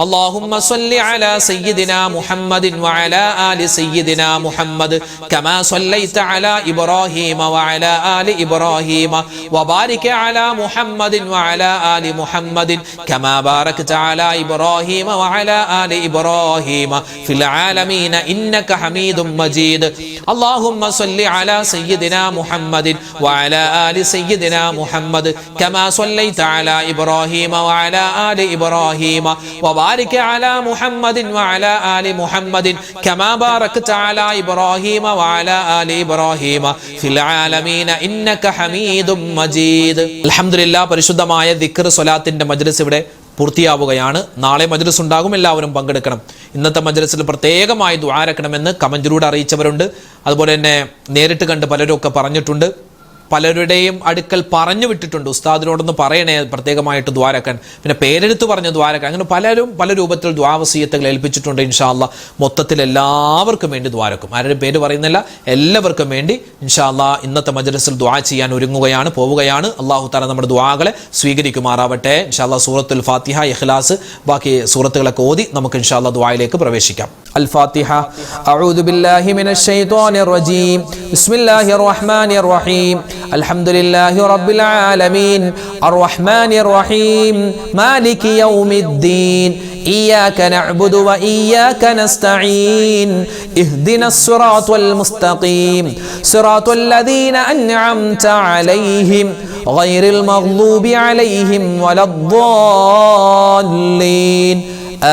اللهم صل على سيدنا محمد وعلى آل سيدنا محمد كما صليت على إبراهيم وعلى آل إبراهيم وبارك على محمد وعلى آل محمد كما باركت على إبراهيم وعلى آل إبراهيم في العالمين إنك حميد مجيد اللهم صل على سيدنا محمد وعلى آل سيدنا محمد كما صليت على إبراهيم وعلى آل إبراهيم وبارك على محمد وعلى آل محمد كما باركت على إبراهيم وعلى آل إبراهيم في العالمين إنك حميد مجيد الحمد لله പരിശുദ്ധമായ ദിക്ർ സ്വലാത്തിന്റെ മജ്ലിസ് ഇവിടെ പൂർത്തിയാവുകയാണ്. നാളെ മജ്ലിസ് ഉണ്ടാകും, എല്ലാവരും പങ്കെടുക്കണം. ഇന്നത്തെ മജ്ലിസിൽ പ്രത്യേകമായി ദുആ രക്കണമെന്ന് കമന്റിലൂടെ അറിയിച്ചവരുണ്ട്. അതുപോലെ തന്നെ നേരിട്ട് കണ്ട് പലരും ഒക്കെ പറഞ്ഞിട്ടുണ്ട്. പലരുടെയും അടുക്കൽ പറഞ്ഞു വിട്ടിട്ടുണ്ട്, ഉസ്താദിനോടൊന്ന് പറയണേ പ്രത്യേകമായിട്ട് ദ്വാരക്കാൻ, പിന്നെ പേരെടുത്ത് പറഞ്ഞ് ദ്വാരക്കാൻ, അങ്ങനെ പലരും പല രൂപത്തിൽ ദ്വാവസീയത്തുകൾ ഏൽപ്പിച്ചിട്ടുണ്ട്. ഇൻഷാ അല്ലാഹ് മൊത്തത്തിൽ എല്ലാവർക്കും വേണ്ടി ദ്വാരക്കും, ആരുടെയും പേര് പറയുന്നില്ല, എല്ലാവർക്കും വേണ്ടി ഇൻഷാ അല്ലാഹ് ഇന്നത്തെ മജ്ലിസിൽ ദുആ ചെയ്യാൻ ഒരുങ്ങുകയാണ്, പോവുകയാണ്. അല്ലാഹു തആല നമ്മുടെ ദുആകളെ സ്വീകരിക്കുമാറാവട്ടെ. ഇൻഷാ അല്ലാഹ് സൂറത്തുൽ ഫാത്തിഹ, ഇഖ്ലാസ്, ബാക്കി സൂറത്തുകളൊക്കെ ഓതി നമുക്ക് ഇൻഷാ അല്ലാഹ് ദുആയിലേക്ക് പ്രവേശിക്കാം. الفاتحة. أعوذ بالله من الشيطان الرجيم. بسم الله الرحمن الرحيم. الحمد لله رب العالمين الرحمن الرحيم مالك يوم الدين إياك نعبد وإياك نستعين اهدنا الصراط المستقيم صراط الذين أنعمت عليهم غير المغضوب عليهم ولا الضالين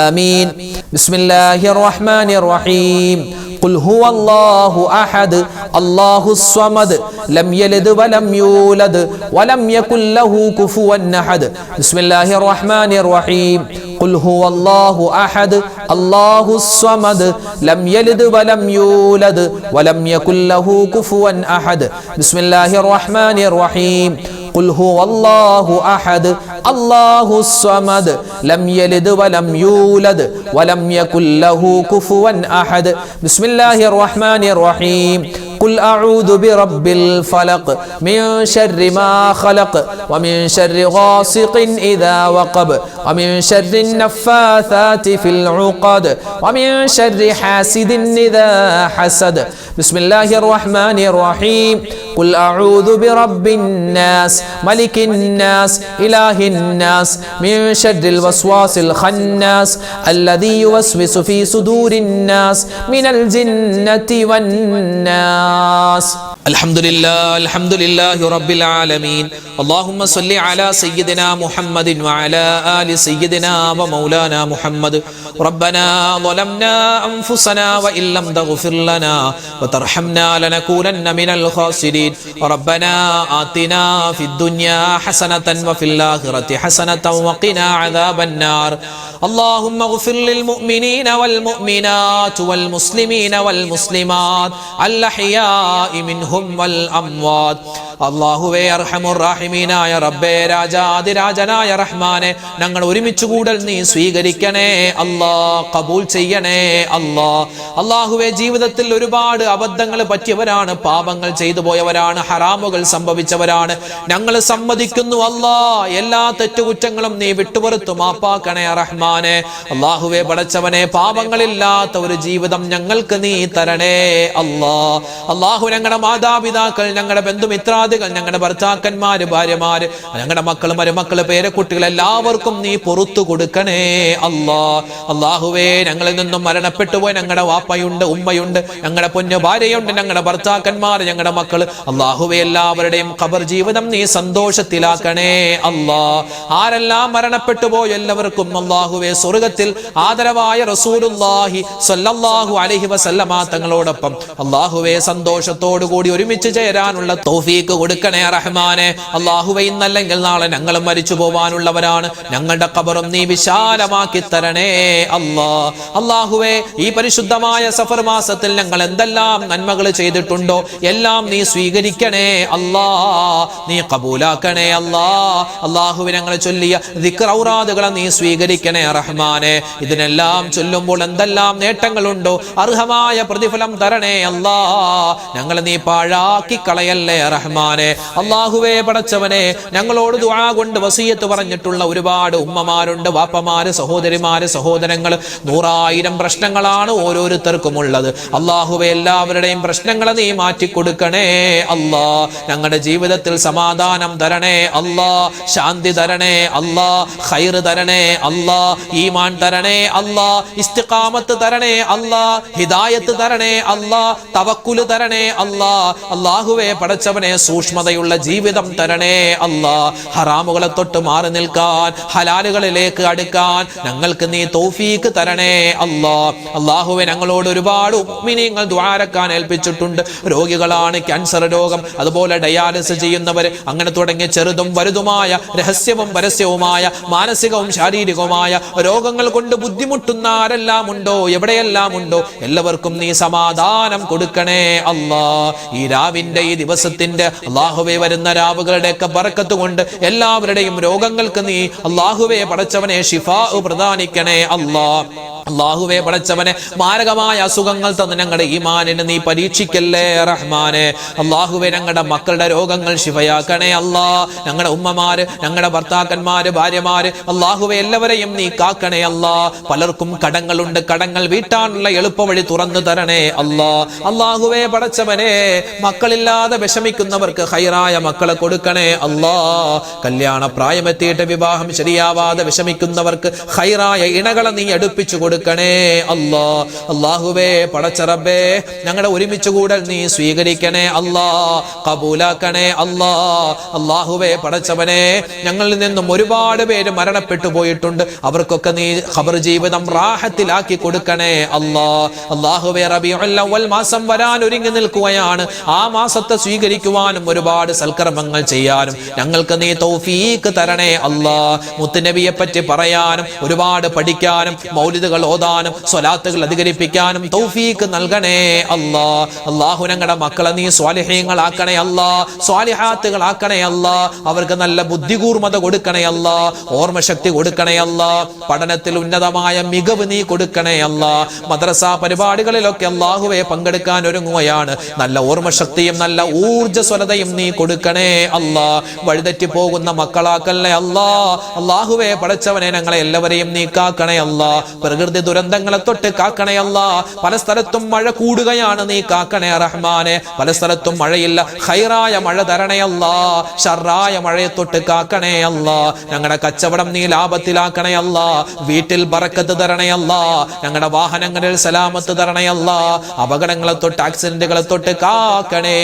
آمين. بسم الله الرحمن الرحيم. قل هو الله أحد الله الصمد لم يلد ولم يولد ولم يكن له كفوا أحد. بسم الله الرحمن الرحيم. قل هو الله أحد الله الصمد لم يلد ولم يولد ولم يكن له كفوا أحد. بسم الله الرحمن الرحيم. قل هو الله أحد الله الصمد لم يلد ولم يولد ولم يكن له كفوا أحد. بسم الله الرحمن الرحيم. قل أعوذ برب الفلق من شر ما خلق ومن شر غاسق إذا وقب ومن شر النفاثات في العقد ومن شر حاسد إذا حسد. بسم الله الرحمن الرحيم. ഖുൽ അഊദു ബിറബ്ബിന്നാസ് മലിക്കിന്നാസ് ഇലാഹിന്നാസ് മിൻ ശർരിൽ വസ്വാസിൽ ഖന്നാസ് അല്ലദീ യുവസ്വിസു ഫീ സുദൂരിന്നാസ് മിനൽ ജിന്നതി വന്നാസ്. അൽഹംദുലില്ലാഹി റബ്ബിൽ ആലമീൻ. اللهم صل على سيدنا محمد وعلى آل سيدنا ومولانا محمد. ربنا ظلمنا أنفسنا وإن لم تغفر لنا وترحمنا لنكونن من الخاسرين. ربنا آتنا في الدنيا حسنة وفي الآخرة حسنة وقنا عذاب النار. اللهم اغفر للمؤمنين والمؤمنات والمسلمين والمسلمات الأحياء منهم والأموات. അല്ലാഹുവേ അർഹമുർ റഹീമീനായ റബ്ബേ, രാജാതിരാജനായ റഹ്മാനെ, ഞങ്ങൾ ഒരുമിച്ച് കൂടൽ നീ സ്വീകരിക്കണേ അല്ലാ, കബൂൽ ചെയ്യണേ അല്ലാ. അല്ലാഹുവേ, ജീവിതത്തിൽ ഒരുപാട് അബദ്ധങ്ങൾ പറ്റിയവരാണ്, പാപങ്ങൾ ചെയ്തു പോയവരാണ്, ഹറാമുകൾ സംഭവിച്ചവരാണ്. ഞങ്ങൾ സമ്മതിക്കുന്നു അല്ലാ, എല്ലാ തെറ്റുകുറ്റങ്ങളും നീ വിട്ടുപുറത്തു മാപ്പാക്കണേ റഹ്മാനെ. അല്ലാഹുവേ പടച്ചവനെ, പാപങ്ങളില്ലാത്ത ഒരു ജീവിതം ഞങ്ങൾക്ക് നീ തരണേ അല്ലാ. അല്ലാഹു, ഞങ്ങളുടെ മാതാപിതാക്കൾ, ഞങ്ങളുടെ ബന്ധുമിത്ര, ഞങ്ങളുടെ ഭർത്താക്കന്മാര്, ഭാര്യമാര്, ഞങ്ങളുടെ മക്കള്, മരുമക്കള്, പേരക്കുട്ടികൾ എല്ലാവർക്കും നീ പൊറുത്തു കൊടുക്കണേ അല്ലാ. അല്ലാഹുവേ, ഞങ്ങളിൽ നിന്നും മരണപ്പെട്ടു പോയി ഞങ്ങളുടെ വാപ്പയുണ്ട്, ഉമ്മയുണ്ട്, ഞങ്ങളുടെ പൊന്നു ഭാര്യയുണ്ട്, ഞങ്ങളുടെ ഭർത്താക്കന്മാർ, ഞങ്ങളുടെ മക്കള്, അല്ലാഹുവേ എല്ലാവരുടെയും ഖബർ ജീവിതം നീ സന്തോഷത്തിലാക്കണേ അല്ലാ. ആരെല്ലാം മരണപ്പെട്ടു പോയി എല്ലാവർക്കും അല്ലാഹുവേ സ്വർഗ്ഗത്തിൽ ആദരവായ റസൂലുള്ളാഹി സ്വല്ലല്ലാഹു അലൈഹി വസല്ലമ തങ്ങളോടൊപ്പം അല്ലാഹുവേ സന്തോഷത്തോടു കൂടി ഒരുമിച്ച് ചേരാനുള്ള തൗഫീഖ് കൊടുക്കണേ റഹ്മാനെ. അല്ലാഹുവേ, ഇന്നല്ലെങ്കിൽ നാളെ ഞങ്ങളും മരിച്ചു പോവാനുള്ളവരാണ്. ഞങ്ങളുടെ ഖബറും നീ വിശാലമാക്കി തരണേ അല്ലാ. അല്ലാഹുവേ, ഈ പരിശുദ്ധമായ സഫർ മാസത്തിൽ ഞങ്ങൾ എന്തെല്ലാം നന്മകൾ ചെയ്തിട്ടുണ്ടോ എല്ലാം നീ സ്വീകരിക്കണേ അല്ലാ, നീ കബൂലാക്കണേ അല്ലാ. അല്ലാഹുവേ, ഞങ്ങൾ ചൊല്ലിയ ദിക്ർ ഔറാദുകളെ നീ സ്വീകരിക്കണേ റഹ്മാനെ. ഇതിനെല്ലാം ചൊല്ലുമ്പോൾ എന്തെല്ലാം നേട്ടങ്ങളുണ്ടോ അർഹമായ പ്രതിഫലം തരണേ അല്ലാ. ഞങ്ങൾ നീ പാഴാക്കി കളയല്ലേ റഹ്മാനെ. അല്ലാഹുവേ പടച്ചവനെ, ഞങ്ങളോട് ദുആ കൊണ്ട് വസിയത്ത് പറഞ്ഞിട്ടുള്ള ഒരുപാട് ഉമ്മമാരുണ്ട്, വാപ്പമാര്, സഹോദരിമാര്, സഹോദരങ്ങൾ. 100,000 പ്രശ്നങ്ങളാണ് ഓരോരുത്തർക്കും ഉള്ളത്. അല്ലാഹുവേ, എല്ലാവരുടെയും പ്രശ്നങ്ങളെ നീ മാറ്റിക്കൊടുക്കണേ അല്ലാ. ഞങ്ങളുടെ ജീവിതത്തിൽ സമാധാനം തരണേ അല്ലാ, ശാന്തി തരണേ അല്ലാ, ഖൈർ തരണേ അല്ലാ, ഈമാൻ തരണേ അല്ലാ, ഇസ്തിഖാമത്ത് തരണേ അല്ലാ, ഹിദായത്ത് തരണേ അല്ലാ, തവക്കുൽ തരണേ അല്ലാ. അല്ലാഹുവേ പടച്ചവനെ, സൂക്ഷ്മതയുള്ള ജീവിതം തരണേ അല്ലാ. ഹറാമുകളെ തൊട്ട് മാറി നിൽക്കാൻ, ഹലാലുകളിലേക്ക് അടുക്കാൻ ഞങ്ങൾക്ക് നീ തൗഫീഖ് തരണേ അല്ലാ. അല്ലാഹുവേ, ഞങ്ങളോട് ഒരുപാട് മുഅ്മിനീങ്ങൾ ദുആരക്കാൻ ഏൽപ്പിച്ചിട്ടുണ്ട്. രോഗികളാണ്, ക്യാൻസർ രോഗം, അതുപോലെ ഡയാലിസിസ് ചെയ്യുന്നവർ, അങ്ങനെ തുടങ്ങിയ ചെറുതും വലുതുമായ, രഹസ്യവും പരസ്യവുമായ, മാനസികവും ശാരീരികവുമായ രോഗങ്ങൾ കൊണ്ട് ബുദ്ധിമുട്ടുന്ന ആരെല്ലാം ഉണ്ടോ, എവിടെയെല്ലാം ഉണ്ടോ, എല്ലാവർക്കും നീ സമാധാനം കൊടുക്കണേ അല്ലാ. ഈ രാവിന്റെ, ഈ ദിവസത്തിന്റെ അല്ലാഹുവേ വരുന്ന രാവുകളുടെ ഒക്കെ ബറക്കത്ത് കൊണ്ട് എല്ലാവരുടെയും രോഗങ്ങൾക്ക് നീ അല്ലാഹുവേ പടച്ചവനെ ശിഫാ പ്രദാനിക്കണേ അല്ലാ. അല്ലാഹുവേ പടച്ചവനെ, മാരകമായ അസുഖങ്ങൾ തന്ന് ഞങ്ങളുടെ ഈമാനിനെ നീ പരീക്ഷിക്കല്ലേ റഹ്മാനെ. അല്ലാഹുവേ, ഞങ്ങളുടെ മക്കളുടെ രോഗങ്ങൾ ശിഫയാക്കണേ അല്ലാ. ഞങ്ങളുടെ ഉമ്മമാര്, ഞങ്ങളുടെ ഭർത്താക്കന്മാര്, ഭാര്യമാര്, അല്ലാഹുവേ എല്ലാവരെയും നീ കാക്കണേ അല്ലാ. പലർക്കും കടങ്ങളുണ്ട്, കടങ്ങൾ വീട്ടാനുള്ള എളുപ്പവഴി തുറന്നു തരണേ അല്ലാ. അല്ലാഹുവേ പടച്ചവനെ, മക്കളില്ലാതെ വിഷമിക്കുന്നവർക്ക് ഖൈറായ മക്കളെ കൊടുക്കണേ അല്ലാ. കല്യാണ പ്രായമെത്തിയിട്ട് വിവാഹം ശരിയാവാതെ വിഷമിക്കുന്നവർക്ക് ഖൈറായ ഇണകളെ നീ അടുപ്പിച്ചു കൊടുക്കണേ അല്ലാ. അല്ലാഹുവേ പടച്ച റബ്ബേ, ഞങ്ങളുടെ ഒരുമിച്ച് കൂടൽ നീ സ്വീകരിക്കണേ അല്ലാ, കബൂലാക്കണേ അല്ലാ. അല്ലാഹുവേ പടച്ചവനെ, ഞങ്ങളിൽ നിന്നും ഒരുപാട് പേര് മരണപ്പെട്ടു പോയിട്ടുണ്ട്. അവർക്കൊക്കെ നീ ഖബർ ജീവിതം റാഹത്തിലാക്കി കൊടുക്കണേ അല്ലാ. അല്ലാഹുവേ, റബീഉൽ അവ്വൽ മാസം വരാൻ ഒരുങ്ങി നിൽക്കുകയാണ്. ആ മാസത്തെ സ്വീകരിക്കുവാനും ഒരുപാട് സൽക്കർമ്മങ്ങൾ ചെയ്യാനും ഞങ്ങൾക്ക് നീ തൗഫീഖ് തരണേ അല്ലാ. മുത്തുനബിയെ പറ്റി പറയാനും, ഒരുപാട് പഠിക്കാനും, മൗലിദുകൾ ഓതാനും, സ്വലാത്തുകൾ അധികരിപ്പിക്കാനും തൗഫീഖ് നൽകണേ അല്ലാ. അല്ലാഹു, ഞങ്ങളുടെ മക്കളെ നീ സ്വാലിഹീങ്ങളാക്കണേ അല്ലാ, സ്വാലിഹാത്തുകളാക്കണേ അല്ലാ. അവർക്ക് നല്ല ബുദ്ധികൂർമ്മത കൊടുക്കണേ അല്ലാ, ഓർമ്മശക്തി കൊടുക്കണേ അല്ലാ. പഠനത്തിൽ ഉന്നതമായ മികവ് നീ കൊടുക്കണേ അല്ലാ. മദ്രസ പരിപാടികളിലൊക്കെ അല്ലാഹുവേ പങ്കെടുക്കാൻ ഒരുങ്ങുകയാണ്. നല്ല ഓർമ്മശക്തിയും നല്ല ഊർജ്ജസ്വലതയും നീ കൊടുക്കണേ അല്ലാ. വഴിതെറ്റി പോകുന്ന മക്കളാക്കല്ലേ അല്ലാ. അല്ലാഹുവേ പടച്ചവനെ, ഞങ്ങളെ എല്ലാവരെയും നീ കാക്കണേ അല്ലാ. പ്രകൃതി പ്രകൃതി ദുരന്തങ്ങളെ തൊട്ട് കാക്കണേ അല്ലാ. പല സ്ഥലത്തും മഴ കൂടുകയാണ്, നീ കാക്കണേ റഹ്മാനെ. പല സ്ഥലത്തും മഴയില്ല, ഖൈറായ മഴ തരണേ അല്ലാ. ഷർറായ മഴയെ തൊട്ട് കാക്കണേ അല്ലാ. ഞങ്ങളുടെ കച്ചവടം നീ ലാഭത്തിലാക്കണേ അല്ലാ. വീട്ടിൽ ബറക്കത്ത് തരണേ അല്ലാ. ഞങ്ങളുടെ വാഹനങ്ങളിൽ സലാമത്ത് തരണേ അല്ലാ. അപകടങ്ങളെ തൊട്ട് ആക്സിഡന്റുകളെ തൊട്ട് കാക്കണേ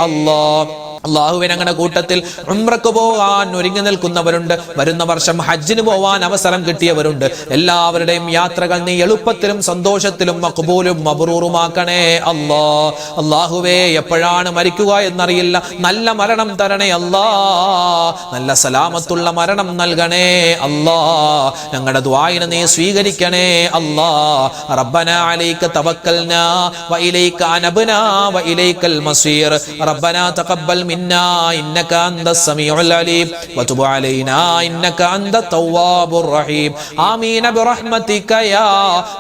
അല്ലാ. അള്ളാഹുവേ, ഞങ്ങളുടെ കൂട്ടത്തിൽ ഉംറക്ക് പോകാൻ ഒരുങ്ങി നിൽക്കുന്നവരുണ്ട്, വരുന്ന വർഷം ഹജ്ജിന് പോവാൻ അവസരം കിട്ടിയവരുണ്ട്. എല്ലാവരുടെയും യാത്രകൾ നീ എളുപ്പത്തിലും സന്തോഷത്തിലും മഖ്ബൂലും മബ്റൂറുമാക്കണേ അല്ലാ. അള്ളാഹുവേ, എപ്പോഴാണ് മരിക്കുക എന്നറിയില്ല, നല്ല മരണം തരണേ അല്ലാ. നല്ല സലാമത്തുള്ള മരണം നൽകണേ അല്ലാ. ഞങ്ങളുടെ ദുആഇനെ നീ സ്വീകരിക്കണേ അല്ലാ. റബ്ബനാ അലൈക തവക്കൽനാ വ ഇലൈക അനബ്നാ വ ഇലൈകൽ മസീർ. റബ്ബനാ തഖബ്ബൽ منا إنك أنت السميع العليم وتب علينا إنك أنت التواب الرحيم آمين برحمتك يا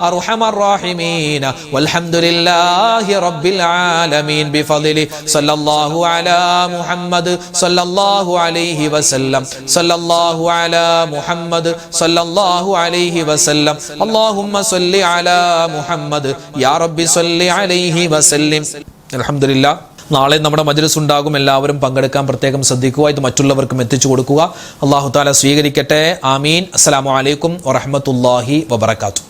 أرحم الراحمين والحمد لله رب العالمين بفضله صلى الله على محمد صلى الله عليه وسلم صلى الله على محمد صلى الله عليه وسلم اللهم صل على محمد يا رب صل عليه وسلم. الحمد لله. നാളെ നമ്മുടെ മജ്‌ലിസ് ഉണ്ടാകും, എല്ലാവരും പങ്കെടുക്കാൻ പ്രത്യേകം ശ്രദ്ധിക്കുക. ഇത് മറ്റുള്ളവർക്കും എത്തിച്ചു കൊടുക്കുക. അല്ലാഹു തആല സ്വീകരിക്കട്ടെ. ആമീൻ. അസ്സലാമു അലൈക്കും വറഹ്മത്തുള്ളാഹി വബറകാതുഹു.